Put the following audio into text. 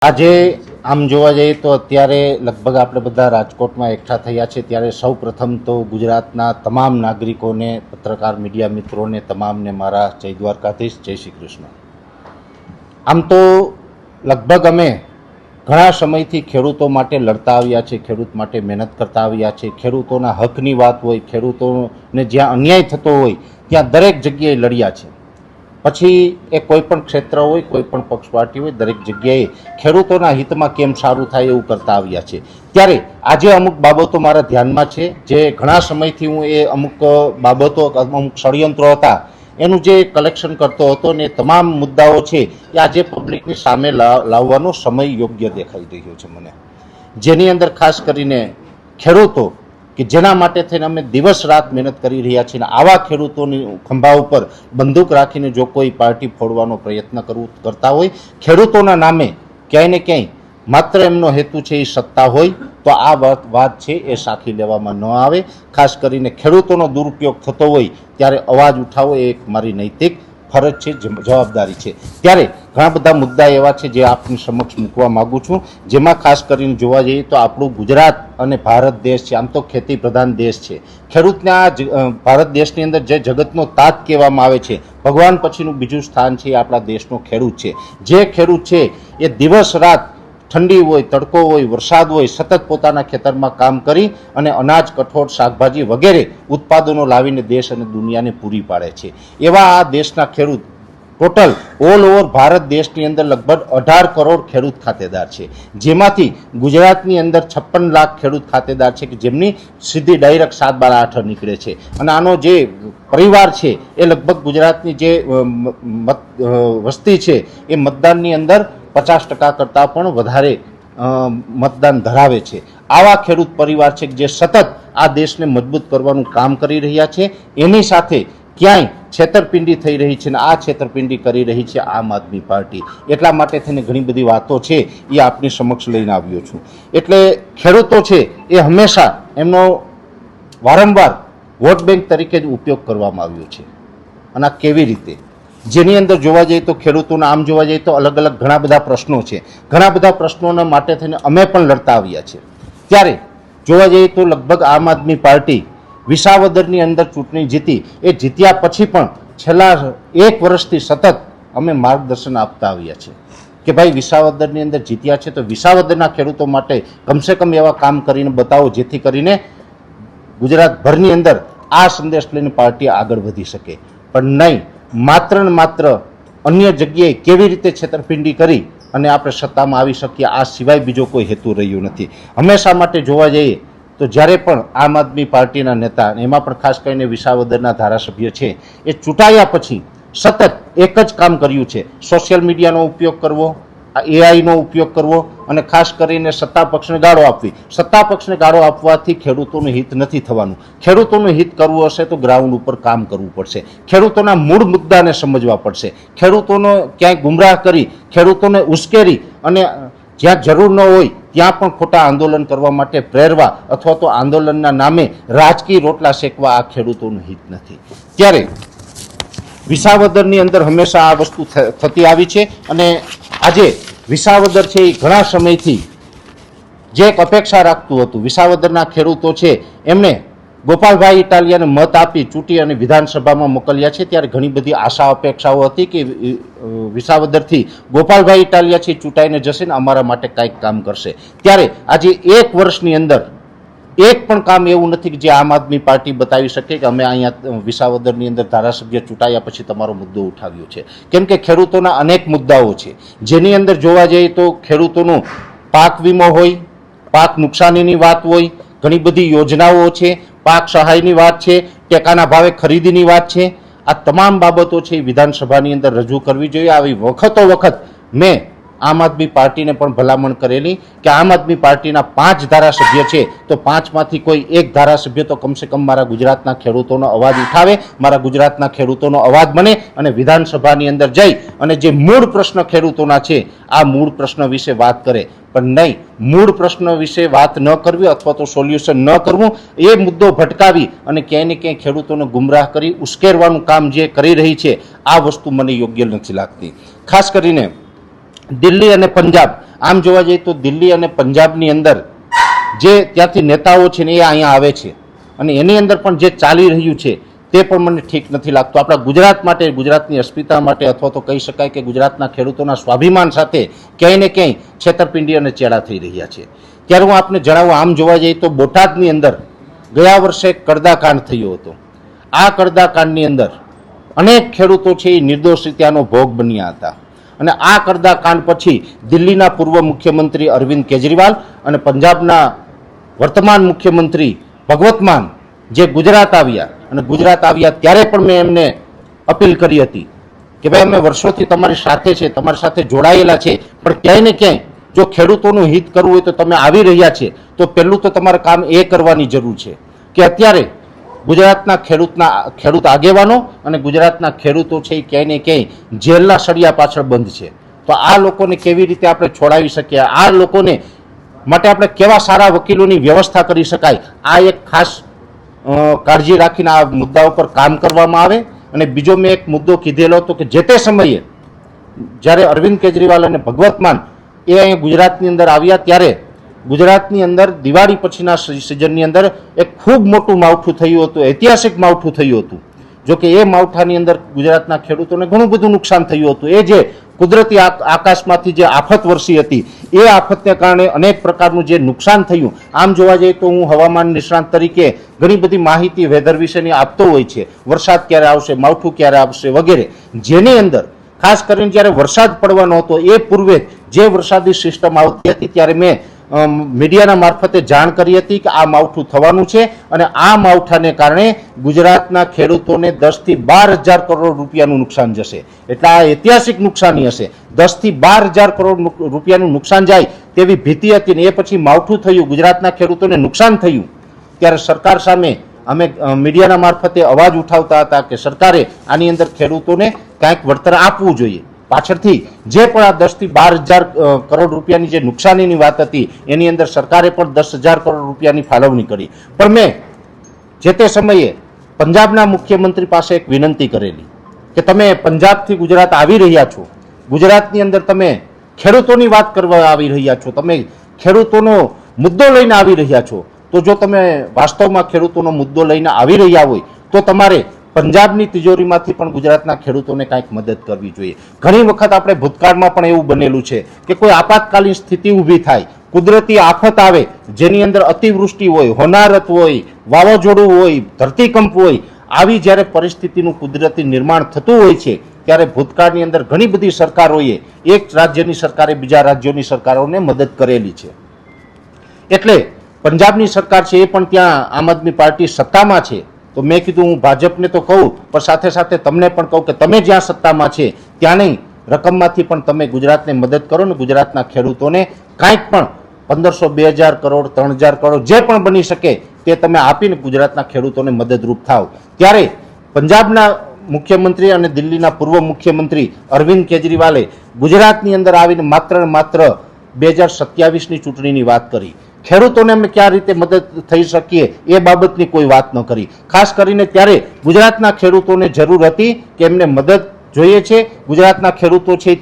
આજે આમ જોવા જઈએ તો અત્યારે લગભગ આપણે બધા રાજકોટમાં એકઠા થયા છે ત્યારે સૌ પ્રથમ તો ગુજરાતના તમામ નાગરિકોને, પત્રકાર મીડિયા મિત્રોને તમામને મારા જય દ્વારકાધીશ, જય શ્રી કૃષ્ણ. આમ તો લગભગ અમે ઘણા સમયથી ખેડૂતો માટે લડતા આવ્યા છે, ખેડૂત માટે મહેનત કરતા આવ્યા છે. ખેડૂતોના હકની વાત હોય, ખેડૂતોને જ્યાં અન્યાય થતો હોય ત્યાં દરેક જગ્યાએ લડ્યા છે. પછી એ કોઈ પણ ક્ષેત્ર હોય, કોઈ પણ પક્ષ પાર્ટી હોય, દરેક જગ્યાએ ખેડૂતોના હિતમાં કેમ સારું થાય એવું કરતા આવ્યા છે. ત્યારે આજે અમુક બાબતો મારા ધ્યાનમાં છે જે ઘણા સમયથી હું એ અમુક બાબતો, અમુક ષડયંત્રો હતા એનું જે કલેક્શન કરતો હતો ને તમામ મુદ્દાઓ છે એ આજે પબ્લિકની સામે લાવવાનો સમય યોગ્ય દેખાઈ રહ્યો છે મને. જેની અંદર ખાસ કરીને ખેડૂતો કે જેના માટે થઈને અમે દિવસ રાત મહેનત કરી રહ્યા છીએ, આવા ખેડૂતોની ખંભા ઉપર બંદૂક રાખીને જો કોઈ પાર્ટી ફોડવાનો પ્રયત્ન કરતા હોય, ખેડૂતોના નામે ક્યાંય ને ક્યાંય માત્ર એમનો હેતુ છે એ સત્તા હોય, તો આ વાત છે એ સાખી લેવામાં ન આવે. ખાસ કરીને ખેડૂતોનો દુરુપયોગ થતો હોય ત્યારે અવાજ ઉઠાવો એ એક મારી નૈતિક ફરજ છે, જવાબદારી છે. ત્યારે ઘણા બધા મુદ્દા એવા છે જે આપની સમક્ષ મૂકવા માગું છું, જેમાં ખાસ કરીને જોવા જઈએ તો આપણું ગુજરાત અને ભારત દેશ છે, આમ તો ખેતી પ્રધાન દેશ છે. ખેડૂતને આ ભારત દેશની અંદર જે જગતનો તાત કહેવામાં આવે છે, ભગવાન પછીનું બીજું સ્થાન છે એ આપણા દેશનો ખેડૂત છે. જે ખેડૂત છે એ દિવસ રાત, ઠંડી હોય, તડકો હોય, વરસાદ હોય, સતત પોતાના ખેતરમાં કામ કરી અને અનાજ, કઠોળ, શાકભાજી વગેરે ઉત્પાદનો લાવીને દેશ અને દુનિયાને પૂરી પાડે છે. એવા આ દેશના ખેડૂત ટોટલ ઓલ ઓવર ભારત દેશની અંદર લગભગ 18 કરોડ ખેડૂત ખાતેદાર છે, જેમાંથી ગુજરાતની અંદર 56 લાખ ખેડૂત ખાતેદાર છે કે જેમની સીધી ડાયરેક્ટ 7, 12, 8 નીકળે છે. અને આનો જે પરિવાર છે એ લગભગ ગુજરાતની જે વસ્તી છે એ મતદાનની અંદર 50% કરતાં પણ વધારે મતદાન ધરાવે છે. આવા ખેડૂત પરિવાર છે જે સતત આ દેશને મજબૂત કરવાનું કામ કરી રહ્યા છે. એની સાથે ક્યાંય છેતરપિંડી થઈ રહી છે અને આ છેતરપિંડી કરી રહી છે આમ આદમી પાર્ટી. એટલા માટે થઈને ઘણી બધી વાતો છે એ આપની સમક્ષ લઈને આવ્યો છું. એટલે ખેડૂતો છે એ હંમેશા એમનો વારંવાર વોટ બેંક તરીકે જ ઉપયોગ કરવામાં આવ્યો છે. અને આ કેવી રીતે? જેની અંદર જોવા જઈએ તો ખેડૂતોના આમ જોવા જઈએ તો અલગ અલગ ઘણા બધા પ્રશ્નો છે. ઘણા બધા પ્રશ્નોના માટે થઈને અમે પણ લડતા આવ્યા છે. ત્યારે જોવા જઈએ તો લગભગ આમ આદમી પાર્ટી વિસાવદરની અંદર ચૂંટણી જીતી, એ જીત્યા પછી પણ છેલ્લા 1 વર્ષથી સતત અમે માર્ગદર્શન આપતા આવ્યા છે કે ભાઈ વિસાવદરની અંદર જીત્યા છે તો વિસાવદરના ખેડૂતો માટે કમસે કમ એવા કામ કરીને બતાવો જેથી કરીને ગુજરાતભરની અંદર આ સંદેશ લઈને પાર્ટી આગળ વધી શકે. પણ નહીં, માત્ર ને માત્ર અન્ય જગ્યાએ કેવી રીતે છેતરપિંડી કરી અને આપણે સત્તામાં આવી શકીએ આ સિવાય બીજો કોઈ હેતુ રહ્યો નથી. હંમેશા માટે જોવા જઈએ તો જ્યારે પણ આમ આદમી પાર્ટીના નેતા, એમાં પણ ખાસ કરીને વિસાવદરના ધારાસભ્ય છે, એ ચૂંટાયા પછી સતત એક જ કામ કર્યું છે, સોશિયલ મીડિયાનો ઉપયોગ કરવો, એઆઈનો ઉપયોગ કરવો અને ખાસ કરીને સત્તા પક્ષને ગાળો આપવી. સત્તા પક્ષને ગાળો આપવાથી ખેડૂતોનું હિત નથી થવાનું. ખેડૂતોનું હિત કરવું હશે તો ગ્રાઉન્ડ ઉપર કામ કરવું પડશે. ખેડૂતોના મૂળ મુદ્દાને સમજવા પડશે. ખેડૂતોનો ક્યાંય ગુમરાહ કરી, ખેડૂતોને ઉશ્કેરી અને જ્યાં જરૂર ન હોય ત્યાં પણ ખોટા આંદોલન કરવા માટે પ્રેરવા અથવા તો આંદોલનના નામે રાજકીય રોટલા શેકવા આ ખેડૂતોનું હિત નથી. ત્યારે વિસાવદરની અંદર હંમેશા આ વસ્તુ થતી આવી છે અને આજે વિસાવદર છે એ ઘણા સમયથી જે એક અપેક્ષા રાખતું હતું, વિસાવદરના ખેડૂતો છે એમને ગોપાલભાઈ ઇટાલિયાને મત આપી ચૂંટી અને વિધાનસભામાં મોકલ્યા છે. ત્યારે ઘણી બધી આશા અપેક્ષાઓ હતી કે વિસાવદરથી ગોપાલભાઈ ઇટાલિયા છે ચૂંટાઈને જશે ને અમારા માટે કાંઈક કામ કરશે. ત્યારે આજે 1 વર્ષની અંદર એક પણ કામ એવું નથી કે જે આમ આદમી પાર્ટી બતાવી શકે કે અમે અહીંયા વિસાવદરની અંદર ધારાસભ્ય ચૂંટાયા પછી તમારો મુદ્દો ઉઠાવ્યો છે. કેમ કે ખેડૂતોના અનેક મુદ્દાઓ છે જેની અંદર જોવા જઈએ તો ખેડૂતોનું પાક વીમો હોય, પાક નુકસાનીની વાત હોય, ઘણી બધી યોજનાઓ છે, પાક સહાયની વાત છે, ટેકાના ભાવે ખરીદીની વાત છે. આ તમામ બાબતો છે એ વિધાનસભાની અંદર રજૂ કરવી જોઈએ. આવી વખતો વખત મેં આમ આદમી પાર્ટીને પણ ભલામણ કરેલી કે આમ આદમી પાર્ટીના 5 ધારાસભ્ય છે તો 5માંથી કોઈ એક ધારાસભ્ય તો કમસે કમ મારા ગુજરાતના ખેડૂતોનો અવાજ ઉઠાવે, મારા ગુજરાતના ખેડૂતોનો અવાજ બને અને વિધાનસભાની અંદર જઈ અને જે મૂળ પ્રશ્ન ખેડૂતોના છે આ મૂળ પ્રશ્ન વિશે વાત કરે. પણ નહીં, મૂળ પ્રશ્ન વિશે વાત ન કરવી અથવા તો સોલ્યુશન ન કરવું, એ મુદ્દો ભટકાવી અને ક્યાંય ને ક્યાંય ખેડૂતોને ગુમરાહ કરી ઉશ્કેરવાનું કામ જે કરી રહી છે આ વસ્તુ મને યોગ્ય નથી લાગતી. ખાસ કરીને દિલ્હી અને પંજાબ, આમ જોવા જઈએ તો દિલ્હી અને પંજાબની અંદર જે ત્યાંથી નેતાઓ છે ને એ અહીંયા આવે છે અને એની અંદર પણ જે ચાલી રહ્યું છે તે પણ મને ઠીક નથી લાગતું. આપણા ગુજરાત માટે, ગુજરાતની અસ્મિતા માટે, અથવા તો કહી શકાય કે ગુજરાતના ખેડૂતોના સ્વાભિમાન સાથે ક્યાંય ને ક્યાંય છેતરપિંડી અને ચેડા થઈ રહ્યા છે. ત્યારે હું આપને જણાવું, આમ જોવા જઈએ તો બોટાદની અંદર ગયા વર્ષે કડદાકાંડ થયો હતો. આ કડદાકાંડની અંદર અનેક ખેડૂતો છે એ નિર્દોષ રીતે આનો ભોગ બન્યા હતા અને આ કડદાકાંડ પછી દિલ્હીના પૂર્વ મુખ્યમંત્રી અરવિંદ કેજરીવાલ અને પંજાબના વર્તમાન મુખ્યમંત્રી ભગવત માન જે ગુજરાત આવ્યા, અને ગુજરાત આવ્યા ત્યારે પણ મેં એમને અપીલ કરી હતી કે ભાઈ અમે વર્ષોથી તમારી સાથે છે, તમારી સાથે જોડાયેલા છે, પણ ક્યાંય ને ક્યાંય જો ખેડૂતોનું હિત કરવું હોય તો તમે આવી રહ્યા છે તો પહેલું તો તમારે કામ એ કરવાની જરૂર છે કે અત્યારે ગુજરાતના ખેડૂત આગેવાનો અને ગુજરાતના ખેડૂતો છે એ ક્યાંય ને ક્યાંય જેલના સળિયા પાછળ બંધ છે. તો આ લોકોને કેવી રીતે આપણે છોડાવી શકીએ, આ લોકોને માટે આપણે કેવા સારા વકીલોની વ્યવસ્થા કરી શકાય, આ એક ખાસ કાળજી રાખીને આ મુદ્દા ઉપર કામ કરવામાં આવે. અને બીજો મેં એક મુદ્દો કીધેલો હતો કે જે તે સમયે જ્યારે અરવિંદ કેજરીવાલ અને ભગવત માન એ અહીંયા ગુજરાતની અંદર આવ્યા ત્યારે ગુજરાતની અંદર દિવાળી પછીના સિઝનની અંદર એક ખૂબ મોટું માવઠું થયું હતું, ઐતિહાસિક માવઠું થયું હતું. જો કે એ માવઠાની અંદર ગુજરાતના ખેડૂતોને ઘણું બધું નુકસાન થયું હતું. એ જે કુદરતી આકાશમાંથી જે આફત વરસી હતી એ આફતને કારણે અનેક પ્રકારનું જે નુકસાન થયું, આમ જોવા જઈએ તો હું હવામાન નિષ્ણાંત તરીકે ઘણી બધી માહિતી વેધર વિશેની આપતો હોય છે, વરસાદ ક્યારે આવશે, માવઠું ક્યારે આવશે વગેરે, જેની અંદર ખાસ કરીને જ્યારે વરસાદ પડવાનો હતો એ પૂર્વે જે વરસાદી સિસ્ટમ આવતી હતી ત્યારે મેં મીડિયાના મારફતે જાણ કરી હતી કે આ માવઠું થવાનું છે અને આ માવઠાને કારણે ગુજરાતના ખેડૂતોને 10 થી 12,000 કરોડ રૂપિયાનું નુકસાન જશે. એટલે આ ઐતિહાસિક નુકસાની હશે. 10 થી 12,000 કરોડ રૂપિયાનું નુકસાન જાય તેવી ભીતિ હતી ને એ પછી માવઠું થયું, ગુજરાતના ખેડૂતોને નુકસાન થયું. ત્યારે સરકાર સામે અમે મીડિયાના મારફતે અવાજ ઉઠાવતા હતા કે સરકારે આની અંદર ખેડૂતોને કાંઈક વળતર આપવું જોઈએ. પાછળથી જે પણ આ 10 થી 12,000 કરોડ રૂપિયાની જે નુકસાનીની વાત હતી એની અંદર સરકારે પણ 10,000 કરોડ રૂપિયાની ફાળવણી કરી. પણ મેં જે તે સમયે પંજાબના મુખ્યમંત્રી પાસે એક વિનંતી કરેલી કે તમે પંજાબથી ગુજરાત આવી રહ્યા છો, ગુજરાતની અંદર તમે ખેડૂતોની વાત કરવા આવી રહ્યા છો, તમે ખેડૂતોનો મુદ્દો લઈને આવી રહ્યા છો, તો જો તમે વાસ્તવમાં ખેડૂતોનો મુદ્દો લઈને આવી રહ્યા હોય તો તમારે પંજાબની તિજોરીમાંથી પણ ગુજરાતના ખેડૂતોને કાંઈક મદદ કરવી જોઈએ. ઘણી વખત આપણે ભૂતકાળમાં પણ એવું બનેલું છે કે કોઈ આપાતકાલીન સ્થિતિ ઊભી થાય, કુદરતી આફત આવે જેની અંદર અતિવૃષ્ટિ હોય, હોનારત હોય, વાવાઝોડું હોય, ધરતીકંપ હોય, આવી જ્યારે પરિસ્થિતિનું કુદરતી નિર્માણ થતું હોય છે ત્યારે ભૂતકાળની અંદર ઘણી બધી સરકારોએ એક રાજ્યની સરકારે બીજા રાજ્યોની સરકારોને મદદ કરેલી છે. એટલે પંજાબની સરકાર છે એ પણ ત્યાં આમ આદમી પાર્ટી સત્તામાં છે, તો મેં કીધું હું ભાજપને તો કહું પણ સાથે સાથે તમને પણ કહું કે તમે જ્યાં સત્તામાં છે ત્યાંની રકમમાંથી પણ તમે ગુજરાતને મદદ કરો ને ગુજરાતના ખેડૂતોને કાંઈક પણ 1,500, 2,000 કરોડ, 3,000 કરોડ જે પણ બની શકે તે તમે આપીને ગુજરાતના ખેડૂતોને મદદરૂપ થાવ. ત્યારે પંજાબના મુખ્યમંત્રી અને દિલ્હીના પૂર્વ મુખ્યમંત્રી અરવિંદ કેજરીવાલે ગુજરાતની અંદર આવીને માત્ર ને માત્ર 2027ની ચૂંટણીની વાત કરી. ખેડૂતોને અમે કયા રીતે મદદ થઈ શકીએ એ બાબતની કોઈ વાત ન કરી. ખાસ કરીને ત્યારે ગુજરાતના ખેડૂતોને જરૂર હતી કે એમને મદદ જોઈએ છે. ગુજરાતના ખેડૂતો છે